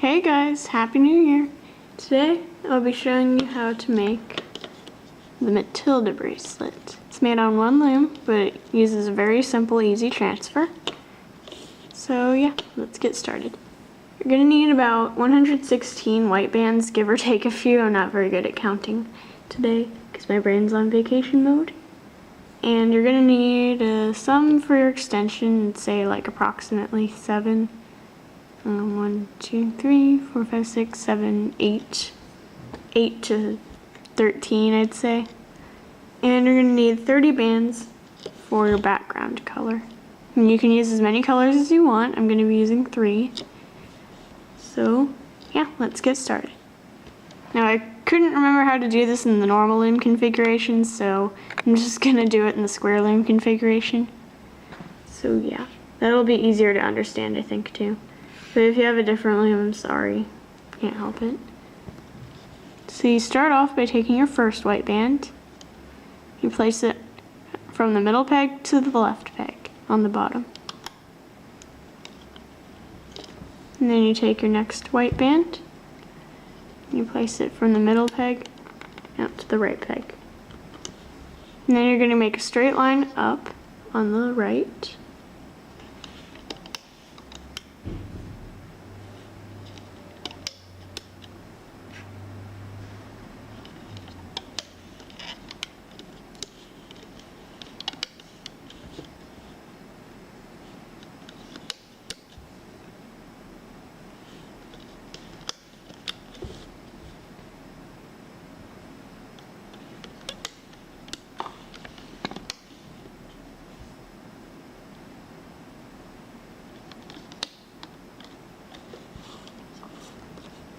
Hey guys, Happy New Year! Today I'll be showing you how to make the Matilda bracelet. It's made on one loom, but it uses a very simple, easy transfer. So yeah, let's get started. You're going to need about 116 white bands, give or take a few. I'm not very good at counting today because my brain's on vacation mode. And you're going to need some for your extension, say like approximately 7. 1, 2, 3, 4, 5, 6, 7, 8. 8 to 13, I'd say. And you're going to need 30 bands for your background color. And you can use as many colors as you want. I'm going to be using 3. So, yeah, let's get started. Now, I couldn't remember how to do this in the normal loom configuration, so I'm just going to do it in the square loom configuration. So, yeah, that'll be easier to understand, I think, too. But if you have a different loom, I'm sorry. Can't help it. So you start off by taking your first white band. You place it from the middle peg to the left peg on the bottom. And then you take your next white band. You place it from the middle peg out to the right peg. And then you're going to make a straight line up on the right.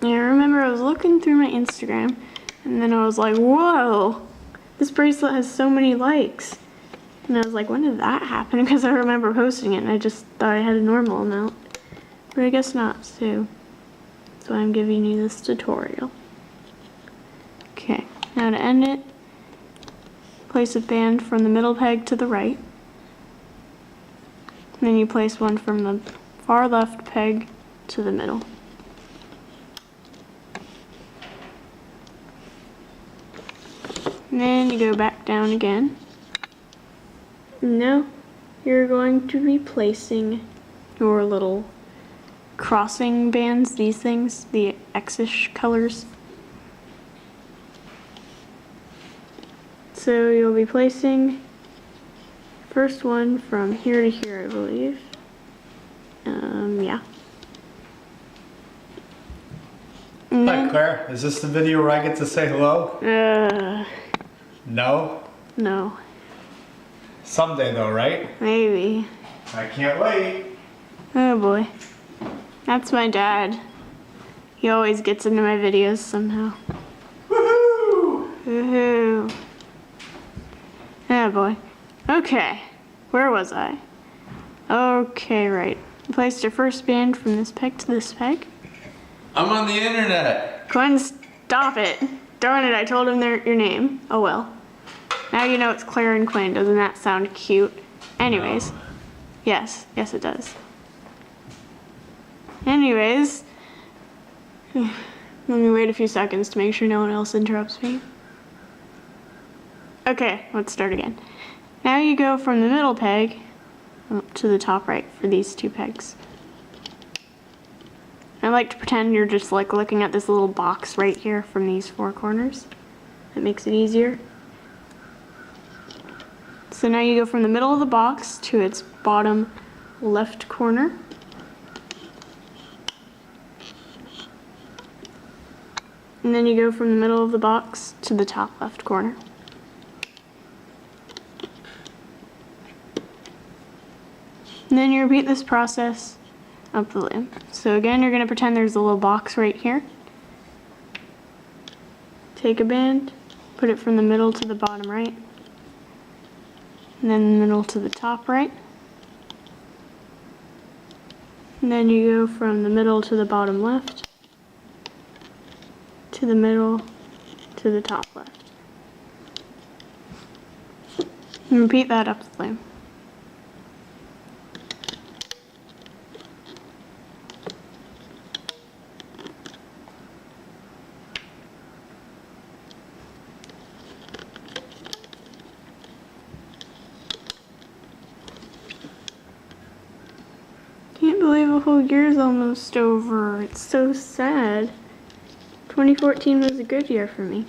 I remember I was looking through my Instagram and then I was like, whoa, this bracelet has so many likes. And I was like, when did that happen? Because I remember posting it and I just thought I had a normal amount. But I guess not, so that's why I'm giving you this tutorial. Okay, now to end it, place a band from the middle peg to the right. And then you place one from the far left peg to the middle. And then you go back down again. Now you're going to be placing your little crossing bands, these things, the X-ish colors. So you'll be placing the first one from here to here, I believe. Yeah. And Hi Claire, is this the video where I get to say hello? No? No. Someday though, right? Maybe. I can't wait. Oh boy. That's my dad. He always gets into my videos somehow. Woohoo! Woohoo. Oh boy. Okay. Where was I? Okay, right. You placed your first band from this peg to this peg. I'm on the internet. Quinn, stop it. Darn it, I told him your name. Oh well. Now you know it's Claire and Quinn. Doesn't that sound cute? Anyways. No. Yes it does. Anyways. Let me wait a few seconds to make sure no one else interrupts me. Okay, let's start again. Now you go from the middle peg up to the top right for these two pegs. I like to pretend you're just like looking at this little box right here from these 4 corners. That makes it easier. So now you go from the middle of the box to its bottom left corner. And then you go from the middle of the box to the top left corner. And then you repeat this process up the loom. So again, you're going to pretend there's a little box right here. Take a band, put it from the middle to the bottom right, and then the middle to the top right. And then you go from the middle to the bottom left, to the middle to the top left. And repeat that up the loom. believe a whole year's almost over. It's so sad. 2014 was a good year for me.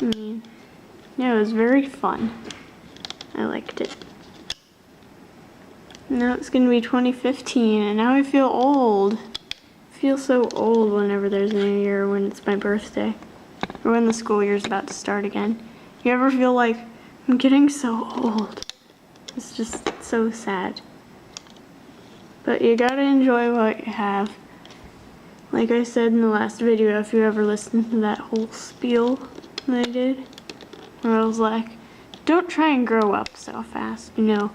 I mean, yeah, it was very fun. I liked it. Now it's gonna be 2015, and now I feel old. I feel so old whenever there's a new year, when it's my birthday, or when the school year's about to start again. You ever feel like, I'm getting so old? It's just so sad. But you gotta enjoy what you have. Like I said in the last video, if you ever listened to that whole spiel that I did, where I was like, don't try and grow up so fast, you know.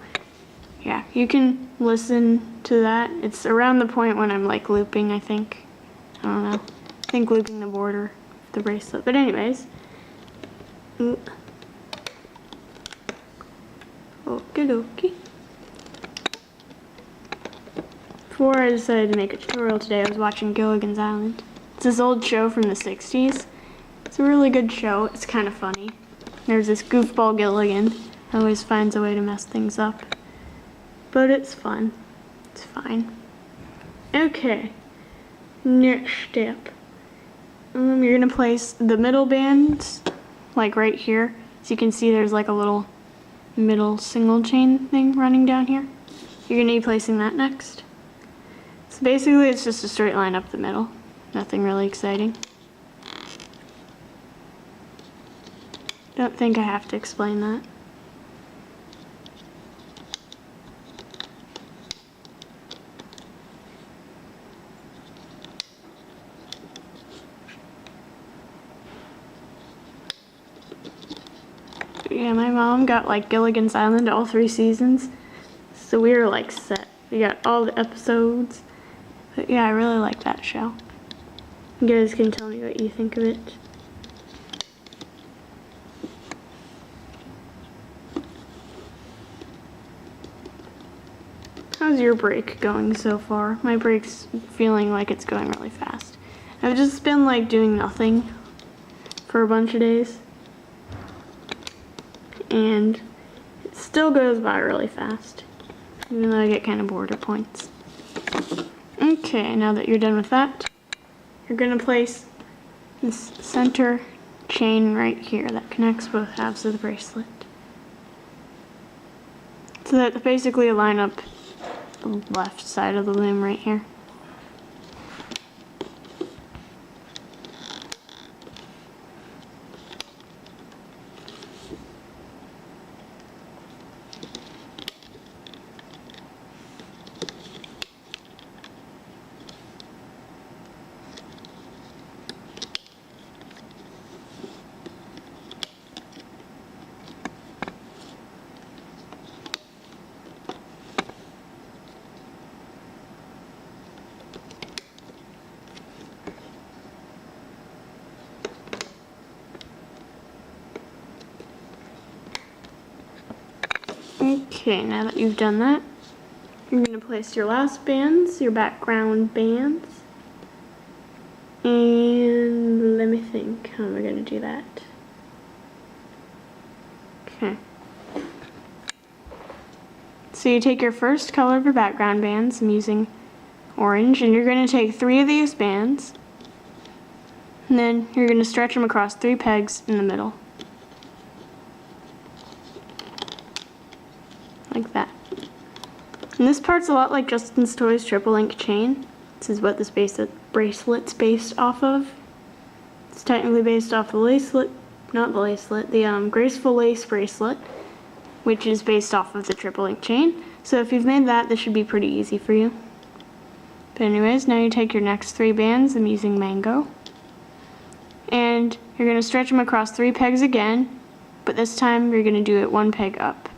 Yeah, you can listen to that. It's around the point when I'm like looping, I think. I don't know. I think looping the border of the bracelet. But anyways. Okie dokie. Before I decided to make a tutorial today, I was watching Gilligan's Island. It's this old show from the 60s. It's a really good show. It's kind of funny. There's this goofball Gilligan who always finds a way to mess things up. But it's fun. It's fine. Okay. Next step. You're gonna place the middle bands, like right here. So you can see there's like a little middle single chain thing running down here. You're gonna be placing that next. So basically it's just a straight line up the middle. Nothing really exciting. Don't think I have to explain that. Yeah, my mom got like Gilligan's Island all 3 seasons, so we were like set. We got all the episodes. But yeah, I really like that show. You guys can tell me what you think of it. How's your break going so far? My break's feeling like it's going really fast. I've just been like doing nothing for a bunch of days. And it still goes by really fast, even though I get kind of bored at points. Okay, now that you're done with that, you're going to place this center chain right here that connects both halves of the bracelet. So that basically line up the left side of the loom right here. Okay, now that you've done that, you're going to place your last bands, your background bands. And let me think, how am I going to do that? Okay. So you take your first color of your background bands, I'm using orange, and you're going to take 3 of these bands, and then you're going to stretch them across 3 pegs in the middle. Like that. And this part's a lot like Justin's Toys triple link chain. This is what this bracelet's based off of. It's technically based off the lacelet, not the lacelet, the graceful lace bracelet, which is based off of the triple link chain. So if you've made that, this should be pretty easy for you. But anyways, now you take your next 3 bands, I'm using mango, and you're going to stretch them across 3 pegs again, but this time you're going to do it 1 peg up.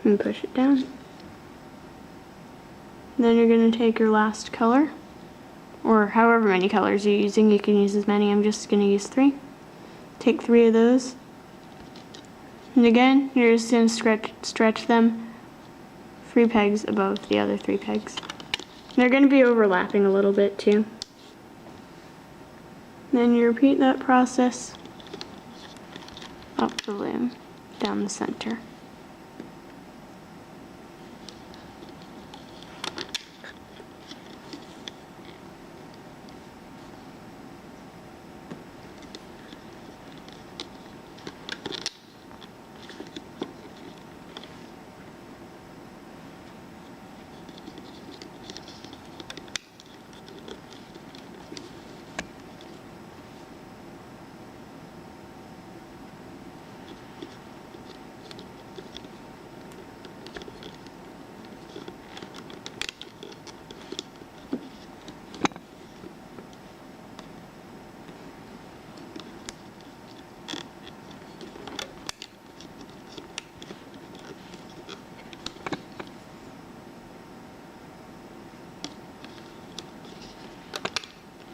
And push it down. Then you're going to take your last color, or however many colors you're using, you can use as many, I'm just going to use 3. Take 3 of those, and again you're just going to stretch them 3 pegs above the other 3 pegs. They're going to be overlapping a little bit too. Then you repeat that process up the loom, down the center.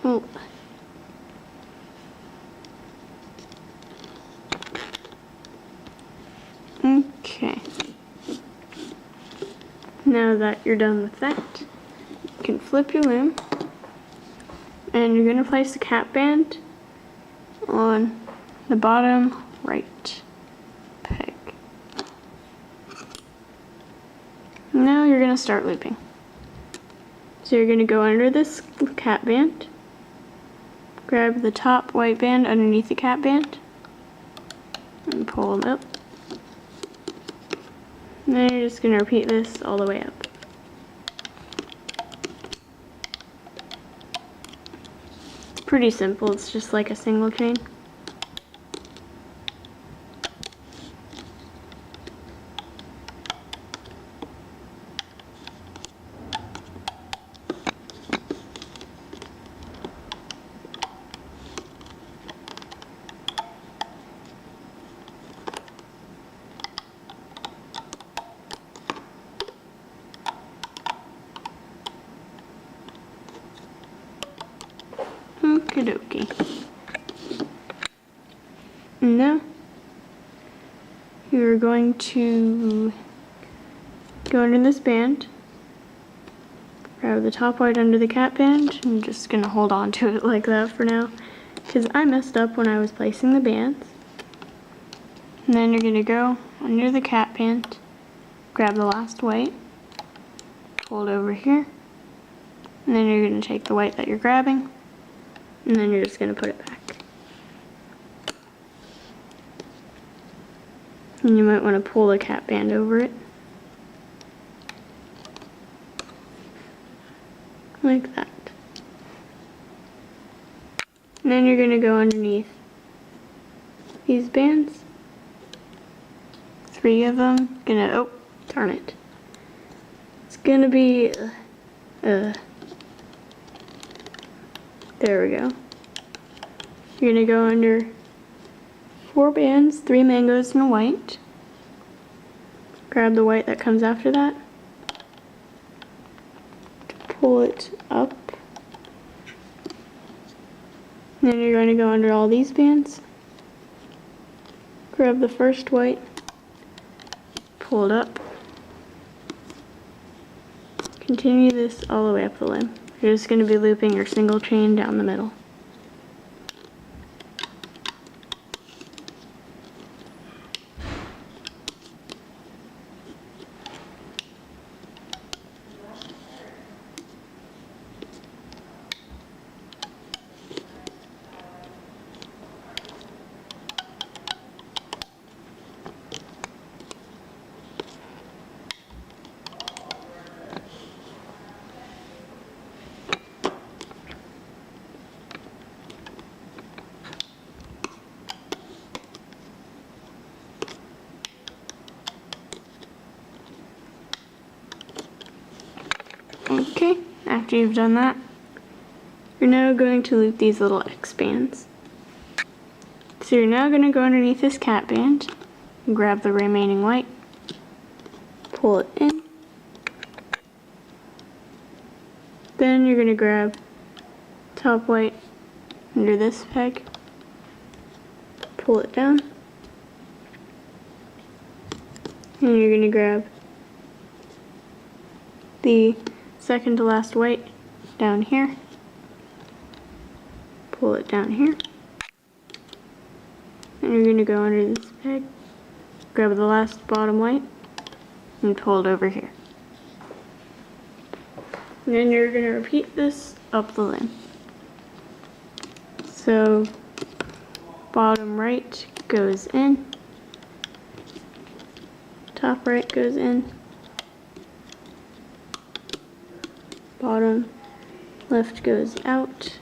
Oh. Okay. Now that you're done with that, you can flip your loom, and you're going to place the cap band on the bottom right peg. Now you're going to start looping. So you're going to go under this cap band, grab the top white band underneath the cap band, and pull them up. And then you're just going to repeat this all the way up. It's pretty simple, it's just like a single chain. Okie dokie. Now you're going to go under this band, grab the top white under the cap band. I'm just going to hold on to it like that for now because I messed up when I was placing the bands. And then you're going to go under the cap band, grab the last white, pull it over here, and then you're going to take the white that you're grabbing, and then you're just going to put it back. And you might want to pull the cap band over it. Like that. And then you're going to go underneath these bands. 3 of them. Oh, darn it. It's going to be, there we go. You're going to go under 4 bands, 3 mangoes and a white. Grab the white that comes after that. Pull it up. And then you're going to go under all these bands. Grab the first white. Pull it up. Continue this all the way up the limb. You're just going to be looping your single chain down the middle. Okay, after you've done that, you're now going to loop these little X bands. So you're now going to go underneath this cap band, grab the remaining white, pull it in. Then you're going to grab top white under this peg, pull it down, and you're going to grab the second to last white down here, pull it down here, And you're going to go under this peg, grab the last bottom white, and pull it over here. And then you're going to repeat this up the loom. So bottom right goes in, top right goes in, bottom left goes out,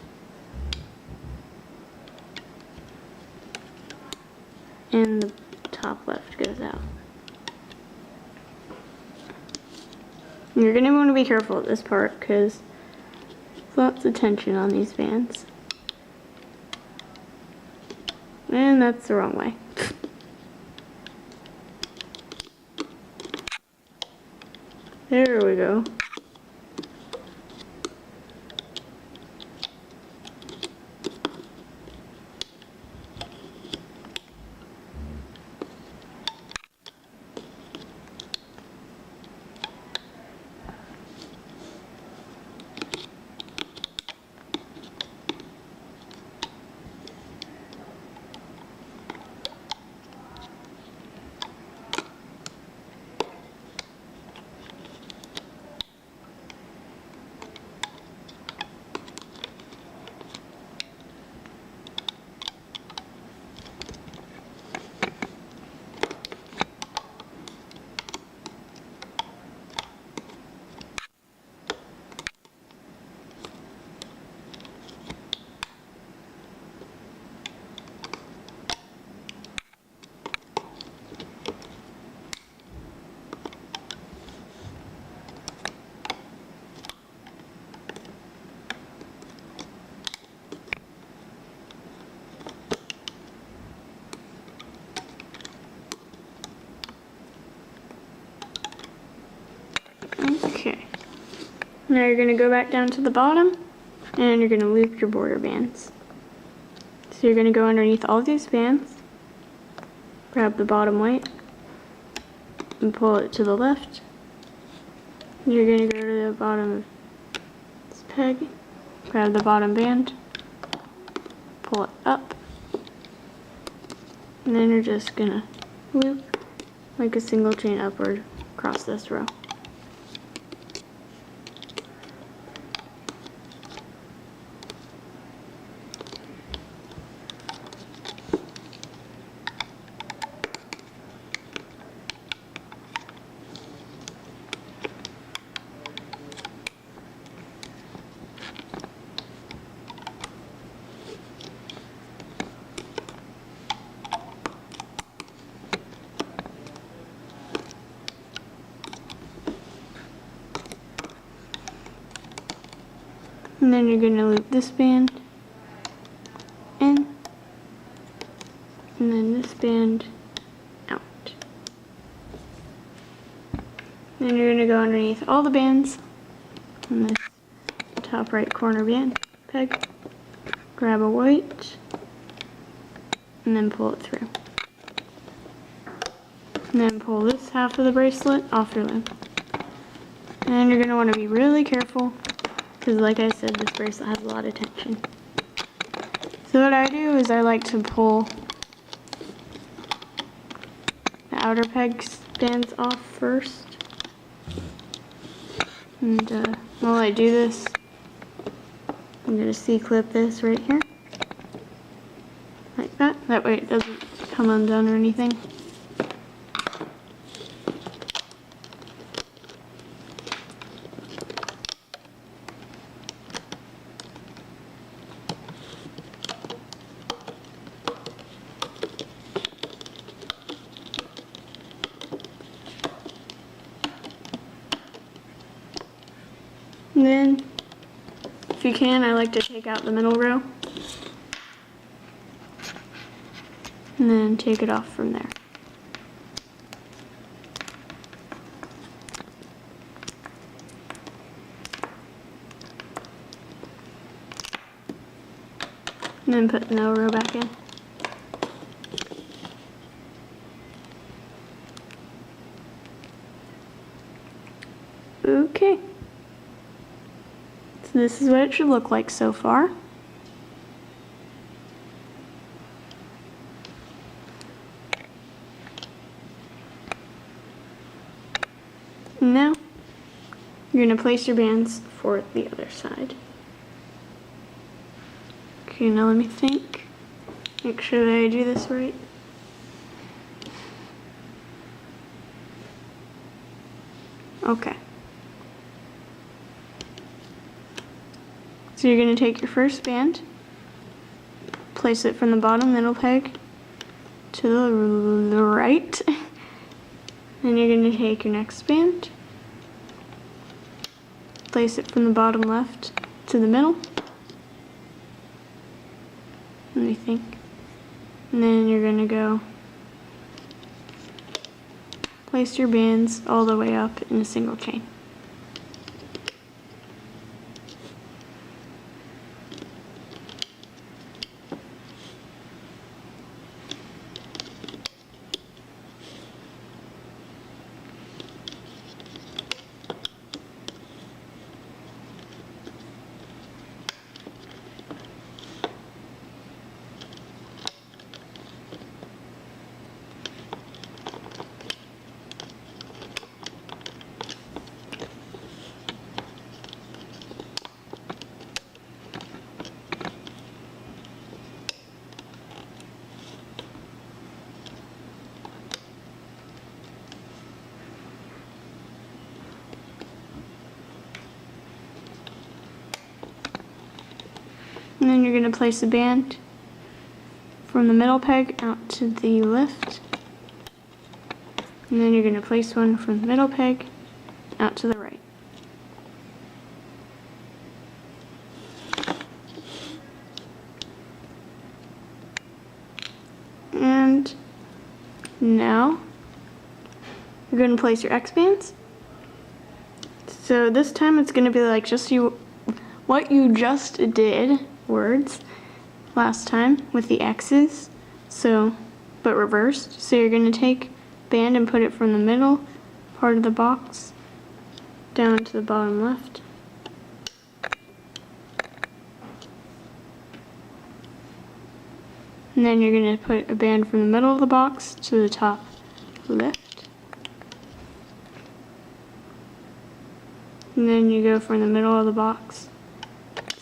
and the top left goes out. And you're going to want to be careful at this part because there's lots of tension on these bands. And that's the wrong way. There we go. Okay. Now you're going to go back down to the bottom and you're going to loop your border bands. So you're going to go underneath all these bands, grab the bottom white, and pull it to the left. You're going to go to the bottom of this peg, grab the bottom band, pull it up, and then you're just going to loop like a single chain upward across this row. And then you're going to loop this band in, and then this band out. Then you're going to go underneath all the bands on this top right corner band peg, grab a white, and then pull it through. And then pull this half of the bracelet off your loom. And then you're going to want to be really careful because like I said, this bracelet has a lot of tension. So what I do is I like to pull the outer pegs bands off first. And while I do this, I'm going to C-clip this right here. Like that. That way it doesn't come undone or anything. And then, if you can, I like to take out the middle row. And then take it off from there. And then put the middle row back in. Okay. So this is what it should look like so far. Now, you're going to place your bands for the other side. Okay, now let me think. Make sure that I do this right. Okay. So you're going to take your first band, place it from the bottom middle peg to the right. Then you're going to take your next band, place it from the bottom left to the middle. Let me think. And then you're going to go place your bands all the way up in a single chain. And then you're going to place the band from the middle peg out to the left. And then you're going to place one from the middle peg out to the right. And now you're going to place your X bands. So this time it's going to be like just what you just did, words, last time with the X's, but reversed. So you're going to take band and put it from the middle part of the box down to the bottom left. And then you're going to put a band from the middle of the box to the top left. And then you go from the middle of the box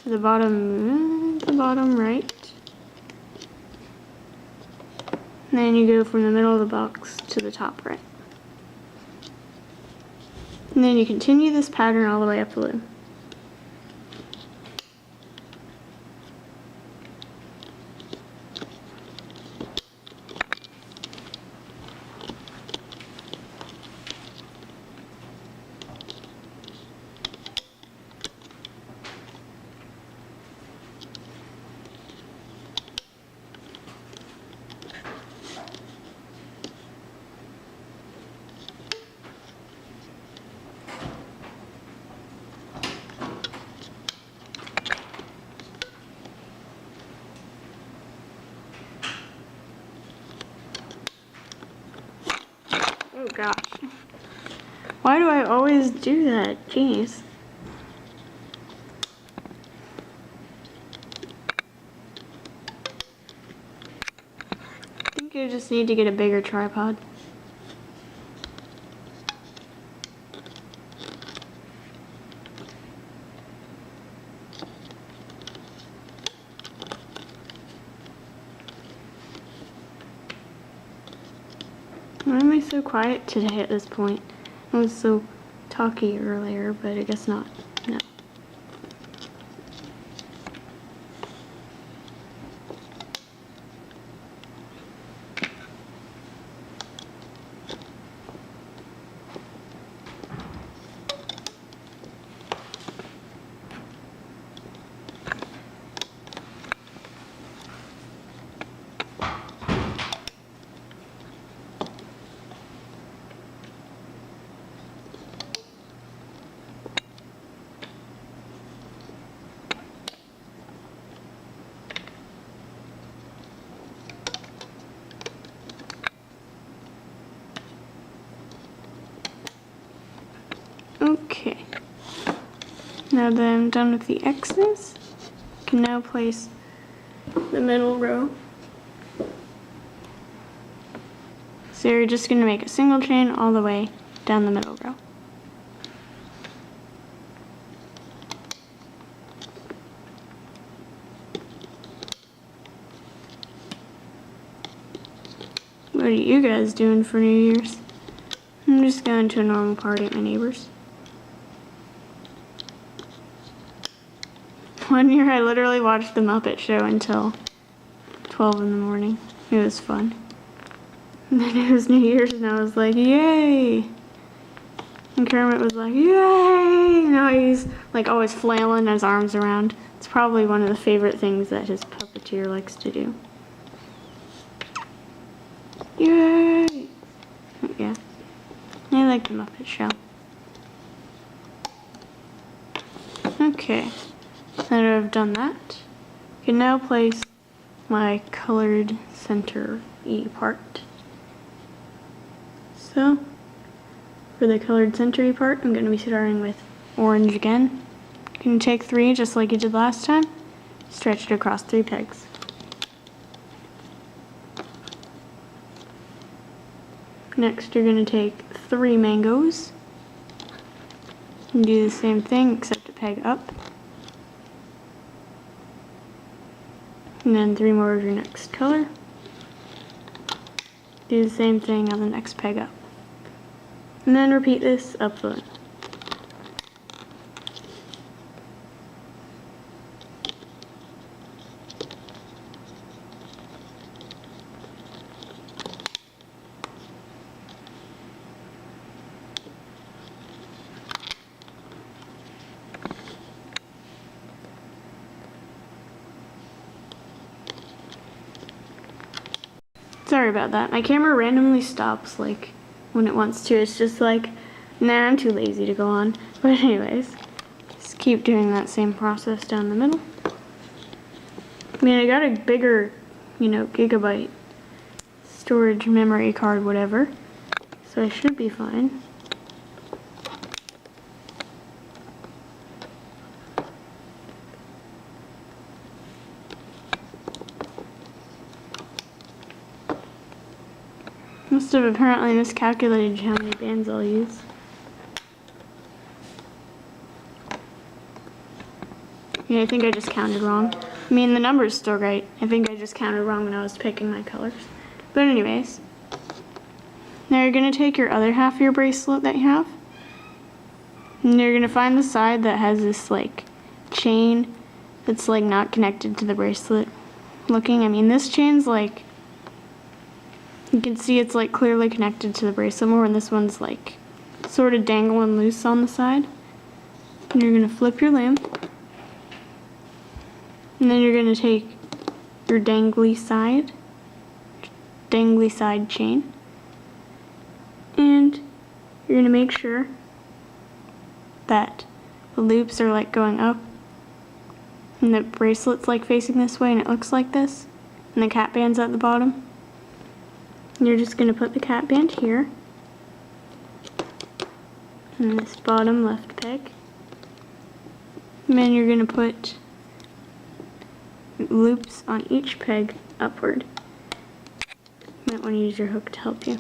to the bottom right. And then you go from the middle of the box to the top right. And then you continue this pattern all the way up the loom. Oh gosh. Why do I always do that? Jeez. I think I just need to get a bigger tripod. Why am I so quiet today at this point? I was so talky earlier, but I guess not. No. Okay. Now that I'm done with the X's, I can now place the middle row. So you're just going to make a single chain all the way down the middle row. What are you guys doing for New Year's? I'm just going to a normal party at my neighbor's. One year I literally watched the Muppet Show until 12 in the morning. It was fun. And then it was New Year's and I was like, yay! And Kermit was like, yay! Now he's like always flailing his arms around. It's probably one of the favorite things that his puppeteer likes to do. Yay! Yeah. I like the Muppet Show. Okay. Now that I've done that, I can now place my colored center E part. So, for the colored center E part, I'm going to be starting with orange again. You can take 3 just like you did last time, stretch it across 3 pegs. Next, you're going to take 3 mangoes and do the same thing except a peg up. And then 3 more of your next color. Do the same thing on the next peg up. And then repeat this up the line. Sorry about that. My camera randomly stops like when it wants to. It's just like, nah, I'm too lazy to go on. But anyways, just keep doing that same process down the middle. I mean, I got a bigger, gigabyte storage memory card, whatever. So I should be fine. Must have apparently miscalculated how many bands I'll use. Yeah, I think I just counted wrong. I mean, the number's still right. I think I just counted wrong when I was picking my colors. But anyways, now you're going to take your other half of your bracelet that you have, and you're going to find the side that has this like chain that's like not connected to the bracelet looking. I mean, this chain's like, you can see it's like clearly connected to the bracelet more, and this one's like sort of dangling loose on the side. And you're going to flip your loom, and then you're going to take your dangly side chain, and you're going to make sure that the loops are like going up and the bracelet's like facing this way and it looks like this, and the cap band's at the bottom. You're just going to put the cap band here in this bottom left peg, and then you're going to put loops on each peg upward. You might want to use your hook to help you.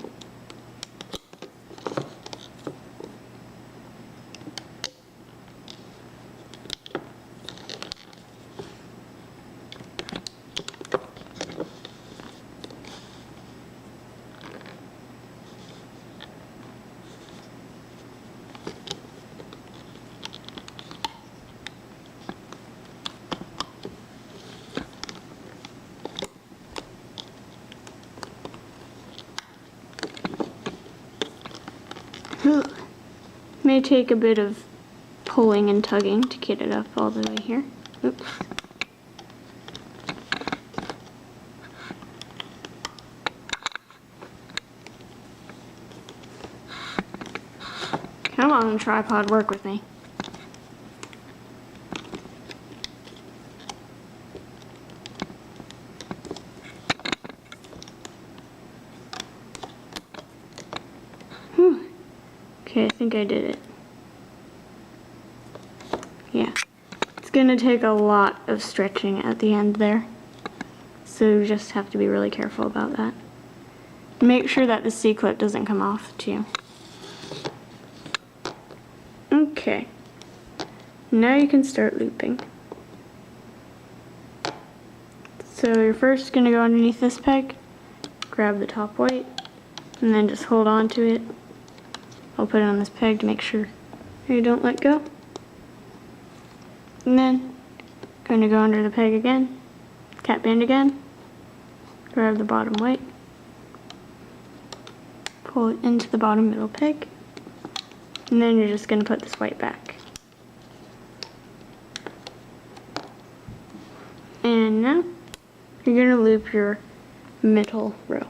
May take a bit of pulling and tugging to get it up all the way here. Oops. Come on, tripod, work with me. Whew. Okay, I think I did it. Yeah. It's gonna take a lot of stretching at the end there, so you just have to be really careful about that. Make sure that the C-clip doesn't come off too. Okay. Now you can start looping. So you're first gonna go underneath this peg, grab the top white, and then just hold on to it. I'll put it on this peg to make sure you don't let go. And then going to go under the peg again, cap band again, grab the bottom white, pull it into the bottom middle peg, and then you're just going to put this white back. And now you're going to loop your middle row.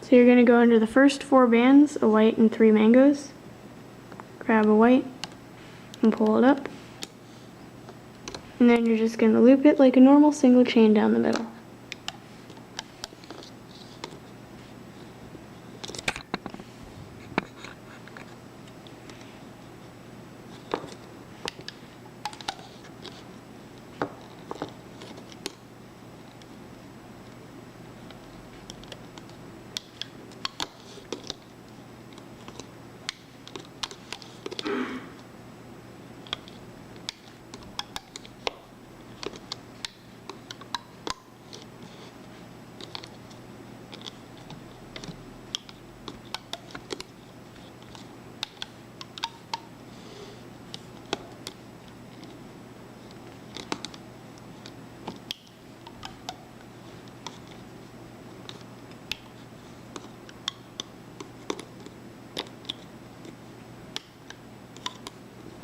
So you're going to go under the first 4 bands, a white and 3 mangoes, grab a white and pull it up, and then you're just going to loop it like a normal single chain down the middle.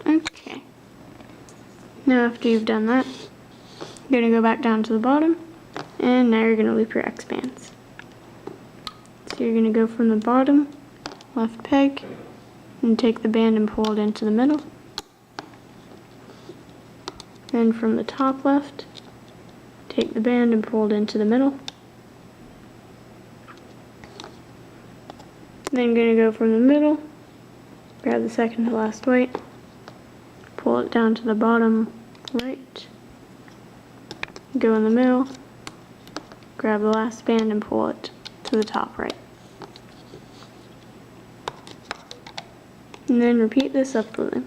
Okay. Now after you've done that, you're going to go back down to the bottom, and now you're going to loop your X bands. So you're going to go from the bottom left peg and take the band and pull it into the middle. Then from the top left, take the band and pull it into the middle. Then going to go from the middle, grab the second to last white, pull it down to the bottom right, go in the middle, grab the last band and pull it to the top right. And then repeat this up the loop.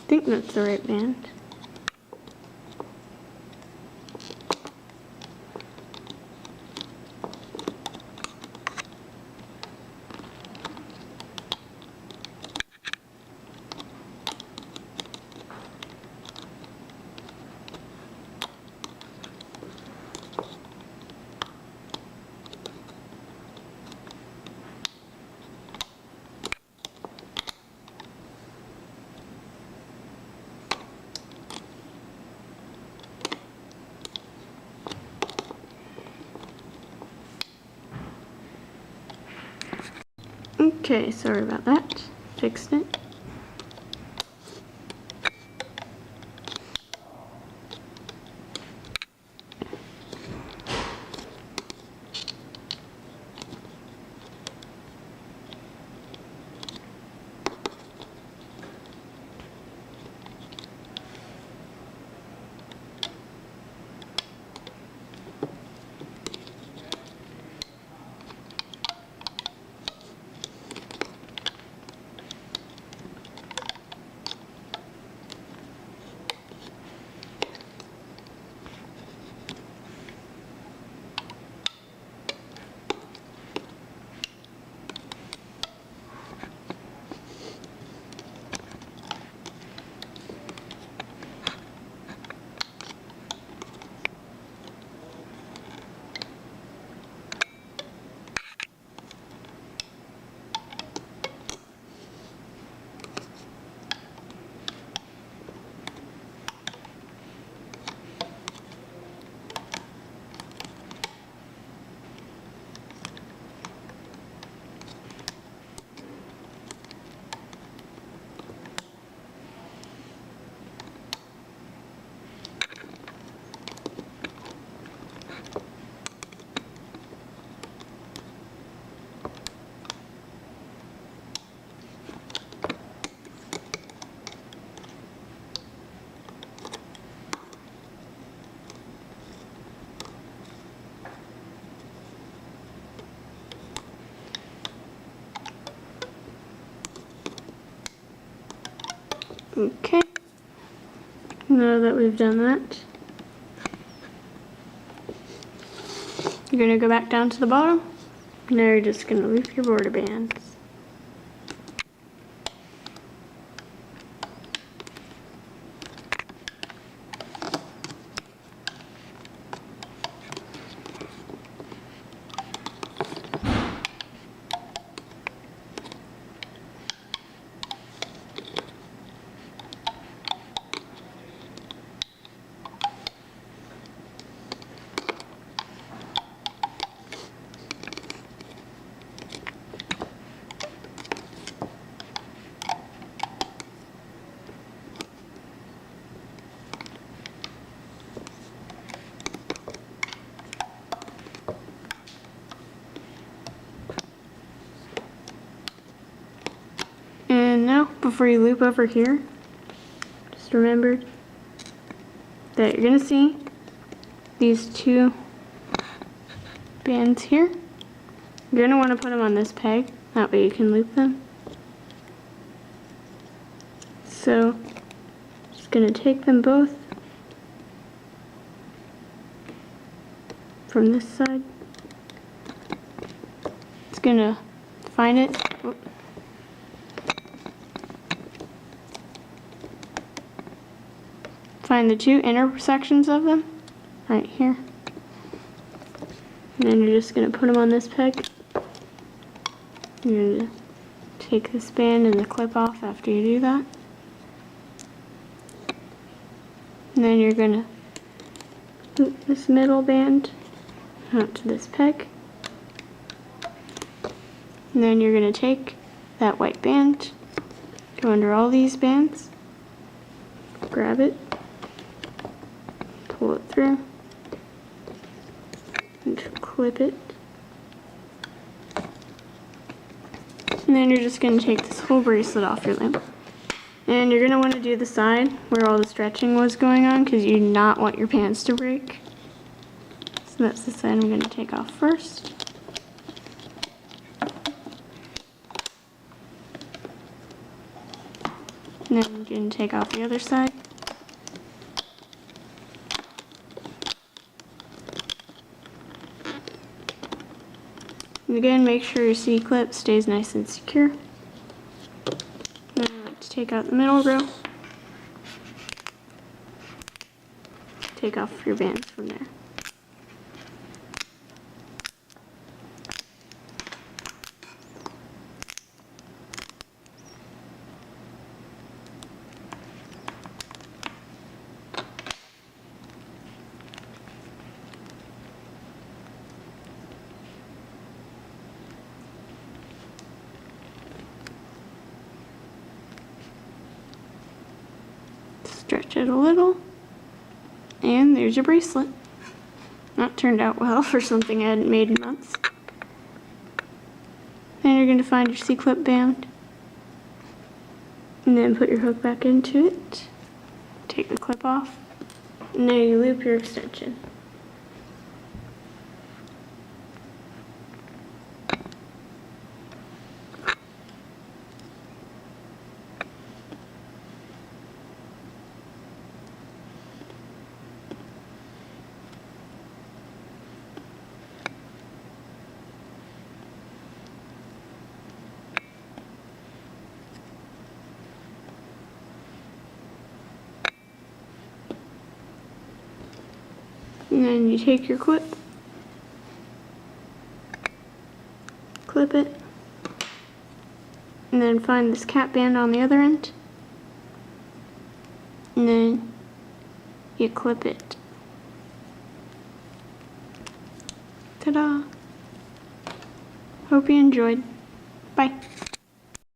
I think that's the right band. Okay, sorry about that. Fixed it. Okay. Now that we've done that, you're gonna go back down to the bottom. Now you're just gonna loop your border bands. And now, before you loop over here, just remember that you're gonna see these two bands here. You're gonna want to put them on this peg, that way you can loop them. So, just gonna take them both from this side. It's gonna find it. Find the two intersections of them right here. And then you're just going to put them on this peg. You're going to take this band and the clip off after you do that. And then you're going to loop this middle band out to this peg. And then you're going to take that white band, go under all these bands, grab it, pull it through, and clip it. And then you're just going to take this whole bracelet off your loom. And you're going to want to do the side where all the stretching was going on because you do not want your pants to break. So that's the side I'm going to take off first. And then I'm going to take off the other side. And again, make sure your C-clip stays nice and secure. Then I like to take out the middle row. Take off your bands from there. Stretch it a little, and there's your bracelet. That turned out well for something I hadn't made in months. Then you're going to find your C-clip band, and then put your hook back into it, take the clip off, and then you loop your extension. And then you take your clip, clip it, and then find this cap band on the other end, and then you clip it. Ta-da! Hope you enjoyed. Bye.